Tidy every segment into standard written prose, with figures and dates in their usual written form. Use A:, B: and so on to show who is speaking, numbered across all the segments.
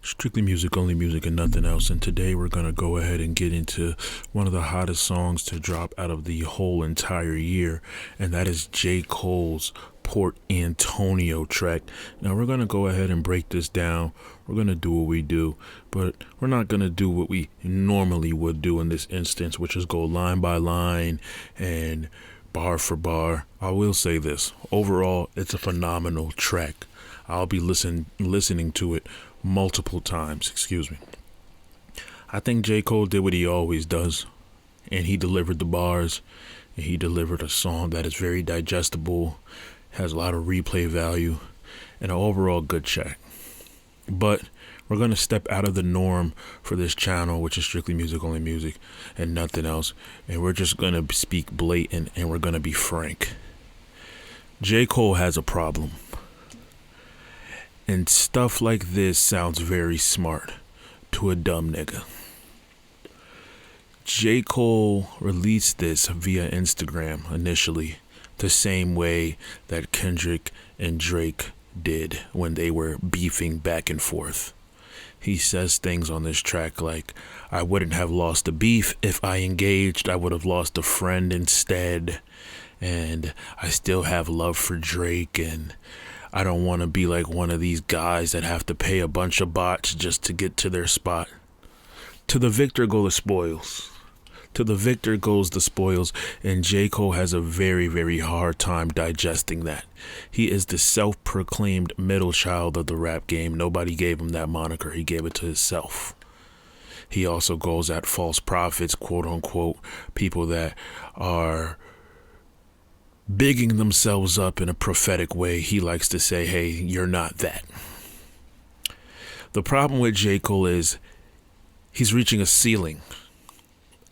A: Strictly music, only music, and nothing else. And today we're going to go ahead and get into one of the hottest songs to drop out of the whole entire year, and that is J. Cole's Port Antonio track. Now we're going to go ahead and break this down. We're going to do what we do, but we're not going to do what we normally would do in this instance, which is go line by line and bar for bar. I will say this. Overall, it's a phenomenal track. I'll be listening to it multiple times. I think J. Cole did what he always does, and he delivered the bars, and he delivered a song that is very digestible, has a lot of replay value, and an overall good track. But we're going to step out of the norm for this channel, which is strictly music, only music, and nothing else. And we're just going to speak blatant, and we're going to be frank. J. Cole has a problem. And stuff like this sounds very smart to a dumb nigga. J. Cole released this via Instagram initially, the same way that Kendrick and Drake did when they were beefing back and forth. He says things on this track like, I wouldn't have lost the beef if I engaged, I would have lost a friend instead, and I still have love for Drake, and I don't want to be like one of these guys that have to pay a bunch of bots just to get to their spot. To the victor go the spoils. To the victor goes the spoils, and J. Cole has a very, very hard time digesting that. He is the self-proclaimed middle child of the rap game. Nobody gave him that moniker. He gave it to himself. He also goes at false prophets, quote unquote, people that are bigging themselves up in a prophetic way. He likes to say, hey, you're not that. The problem with J. Cole is he's reaching a ceiling.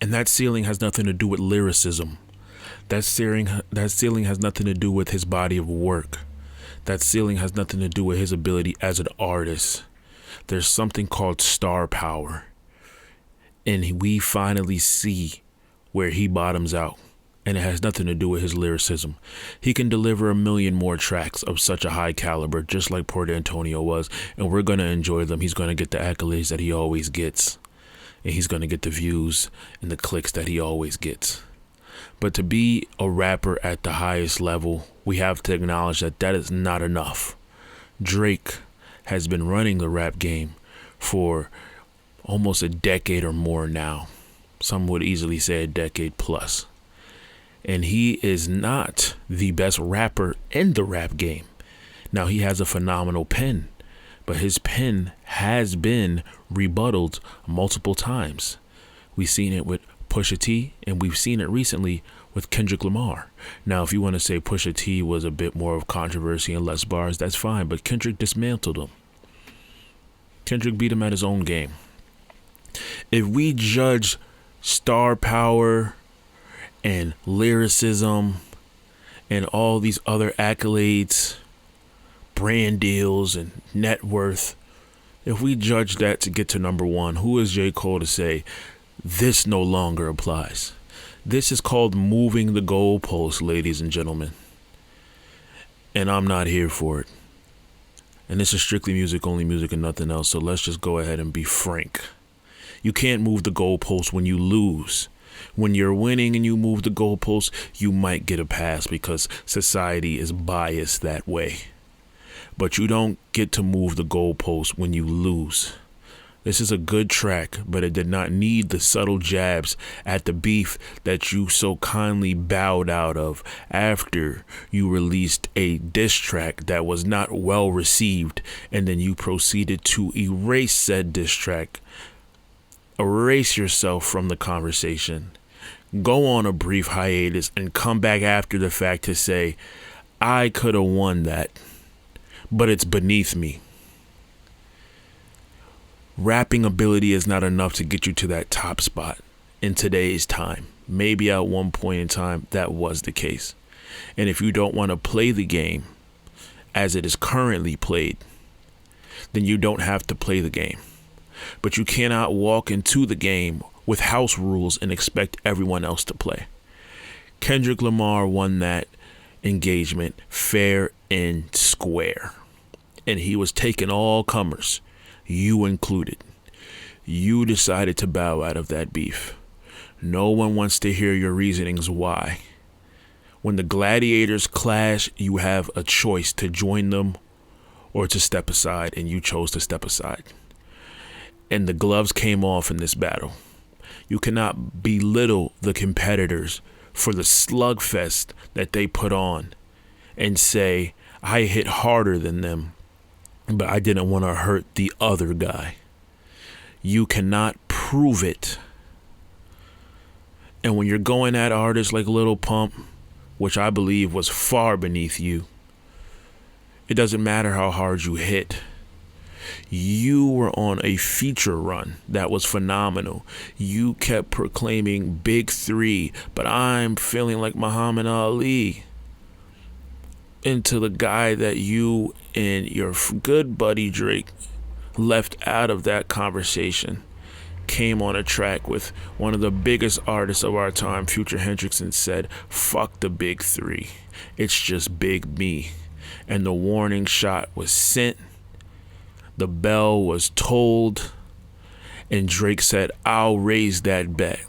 A: And that ceiling has nothing to do with lyricism. That ceiling has nothing to do with his body of work. That ceiling has nothing to do with his ability as an artist. There's something called star power. And we finally see where he bottoms out. And it has nothing to do with his lyricism. He can deliver a million more tracks of such a high caliber, just like Port Antonio was, and we're going to enjoy them. He's going to get the accolades that he always gets, and he's going to get the views and the clicks that he always gets. But to be a rapper at the highest level, we have to acknowledge that that is not enough. Drake has been running the rap game for almost a decade or more now. Some would easily say a decade plus. And he is not the best rapper in the rap game. Now, he has a phenomenal pen, but his pen has been rebutted multiple times. We've seen it with Pusha T, and we've seen it recently with Kendrick Lamar. Now, if you want to say Pusha T was a bit more of controversy and less bars, that's fine, but Kendrick dismantled him. Kendrick beat him at his own game. If we judge star power and lyricism and all these other accolades, brand deals and net worth, if we judge that to get to number one, who is J. Cole to say this no longer applies? This is called moving the goalposts, ladies and gentlemen. And I'm not here for it. And this is strictly music, only music, and nothing else. So let's just go ahead and be frank. You can't move the goalposts when you lose. When you're winning and you move the goalposts, you might get a pass because society is biased that way. But you don't get to move the goalposts when you lose. This is a good track, but it did not need the subtle jabs at the beef that you so kindly bowed out of after you released a diss track that was not well received, and then you proceeded to erase said diss track. Erase yourself from the conversation. Go on a brief hiatus and come back after the fact to say, I could have won that, but it's beneath me. Rapping ability is not enough to get you to that top spot in today's time. Maybe at one point in time that was the case. And if you don't want to play the game as it is currently played, then you don't have to play the game. But you cannot walk into the game with house rules and expect everyone else to play. Kendrick Lamar won that engagement fair and square. And he was taking all comers. you included. You decided to bow out of that beef. No one wants to hear your reasonings why. When the gladiators clash, you have a choice to join them or to step aside, and you chose to step aside. And the gloves came off in this battle. You cannot belittle the competitors for the slugfest that they put on and say, I hit harder than them, but I didn't want to hurt the other guy. You cannot prove it. And when you're going at artists like Lil Pump, which I believe was far beneath you, it doesn't matter how hard you hit. You were on a feature run that was phenomenal. You kept proclaiming Big Three, but I'm feeling like Muhammad Ali. Into the guy that you and your good buddy Drake left out of that conversation came on a track with one of the biggest artists of our time, Future Hendrix, and said, fuck the Big Three. It's just Big Me. And the warning shot was sent. The bell was tolled, and Drake said, I'll raise that bet.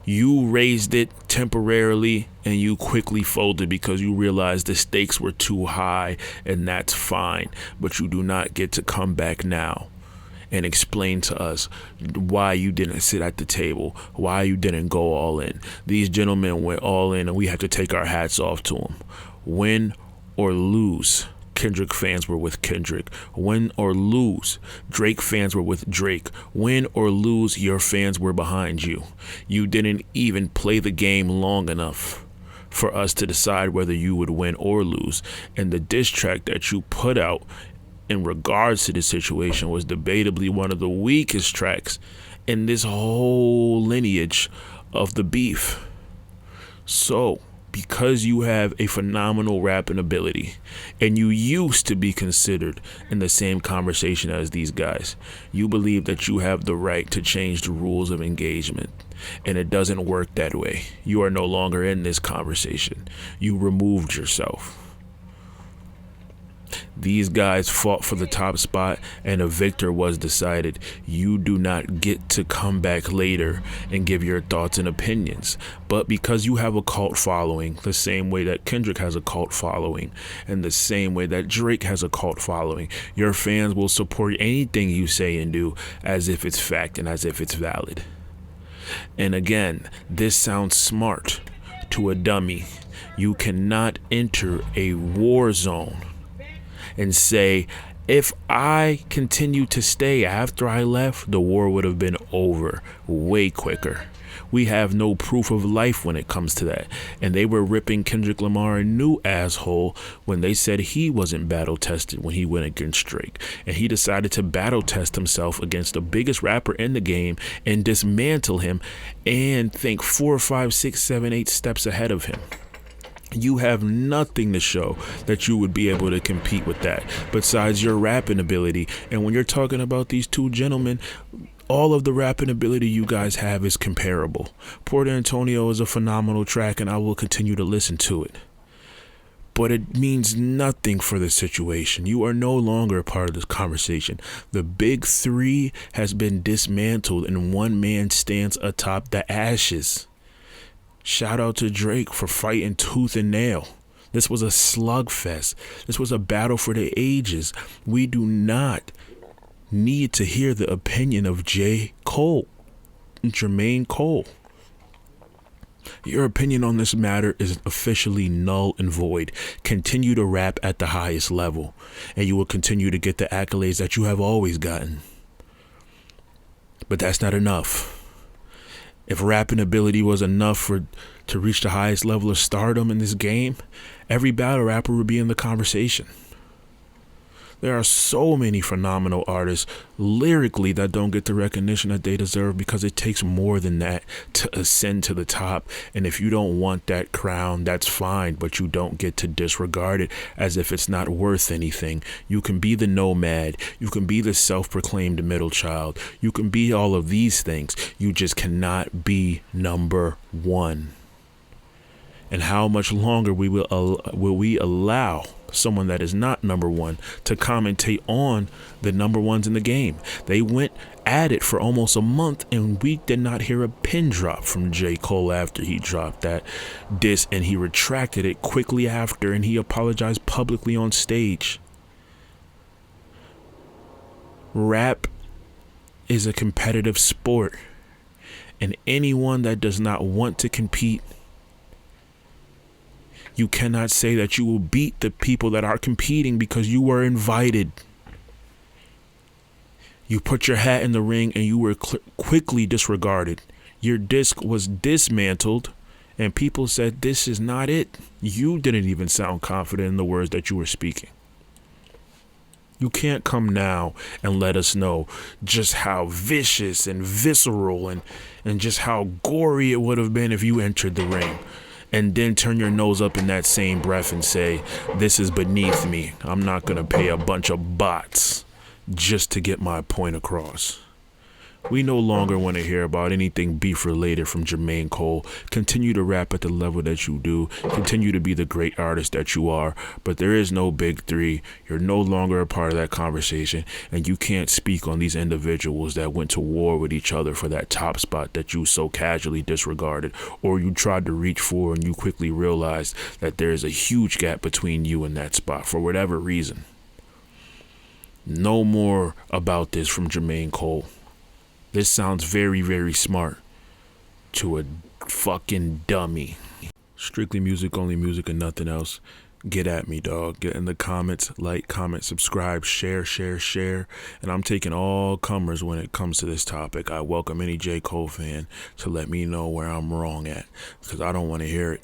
A: You raised it temporarily, and you quickly folded because you realized the stakes were too high, and that's fine. But you do not get to come back now and explain to us why you didn't sit at the table, why you didn't go all in. These gentlemen went all in, and we have to take our hats off to them. Win or lose, Kendrick fans were with Kendrick. Win or lose, Drake fans were with Drake. Win or lose, your fans were behind you. You didn't even play the game long enough for us to decide whether you would win or lose. And the diss track that you put out in regards to the situation was debatably one of the weakest tracks in this whole lineage of the beef. So, because you have a phenomenal rapping ability and you used to be considered in the same conversation as these guys, you believe that you have the right to change the rules of engagement. And it doesn't work that way. You are no longer in this conversation. You removed yourself. These guys fought for the top spot and a victor was decided. You do not get to come back later and give your thoughts and opinions. But because you have a cult following, the same way that Kendrick has a cult following, and the same way that Drake has a cult following, your fans will support anything you say and do as if it's fact and as if it's valid. And again, this sounds smart to a dummy. You cannot enter a war zone and say, if I continued to stay after I left, the war would have been over way quicker. We have no proof of life when it comes to that. And they were ripping Kendrick Lamar a new asshole when they said he wasn't battle tested when he went against Drake. And he decided to battle test himself against the biggest rapper in the game and dismantle him and think 4, 5, 6, 7, 8 steps ahead of him. You have nothing to show that you would be able to compete with that besides your rapping ability. And when you're talking about these two gentlemen, all of the rapping ability you guys have is comparable. Port Antonio is a phenomenal track and I will continue to listen to it. But it means nothing for the situation. You are no longer a part of this conversation. The Big Three has been dismantled and one man stands atop the ashes. Shout out to Drake for fighting tooth and nail. This was a slugfest. This was a battle for the ages. We do not need to hear the opinion of J. Cole, Jermaine Cole. Your opinion on this matter is officially null and void. Continue to rap at the highest level, and you will continue to get the accolades that you have always gotten. But that's not enough. If rapping ability was enough to reach the highest level of stardom in this game, every battle rapper would be in the conversation. There are so many phenomenal artists lyrically that don't get the recognition that they deserve because it takes more than that to ascend to the top. And if you don't want that crown, that's fine, but you don't get to disregard it as if it's not worth anything. You can be the nomad. You can be the self-proclaimed middle child. You can be all of these things. You just cannot be number one. And how much longer will we allow someone that is not number one, to commentate on the number ones in the game. They went at it for almost a month, and we did not hear a pin drop from J. Cole after he dropped that diss, and he retracted it quickly after, and he apologized publicly on stage. Rap is a competitive sport, and anyone that does not want to compete, you cannot say that you will beat the people that are competing because you were invited. You put your hat in the ring and you were quickly disregarded. Your disc was dismantled and people said, this is not it. You didn't even sound confident in the words that you were speaking. You can't come now and let us know just how vicious and visceral and just how gory it would have been if you entered the ring, and then turn your nose up in that same breath and say, this is beneath me. I'm not going to pay a bunch of bots just to get my point across. We no longer want to hear about anything beef related from Jermaine Cole. Continue to rap at the level that you do. Continue to be the great artist that you are. But there is no big three. You're no longer a part of that conversation. And you can't speak on these individuals that went to war with each other for that top spot that you so casually disregarded, or you tried to reach for and you quickly realized that there is a huge gap between you and that spot for whatever reason. No more about this from Jermaine Cole. This sounds very, very smart to a fucking dummy. Strictly music, only music, and nothing else. Get at me, dog. Get in the comments, like, comment, subscribe, share. And I'm taking all comers when it comes to this topic. I welcome any J. Cole fan to let me know where I'm wrong at, because I don't want to hear it.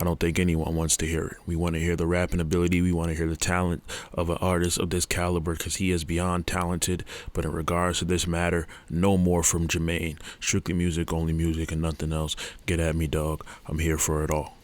A: I don't think anyone wants to hear it. We want to hear the rapping ability. We want to hear the talent of an artist of this caliber, because he is beyond talented. But in regards to this matter, no more from Jermaine. Strictly music, only music, and nothing else. Get at me, dog. I'm here for it all.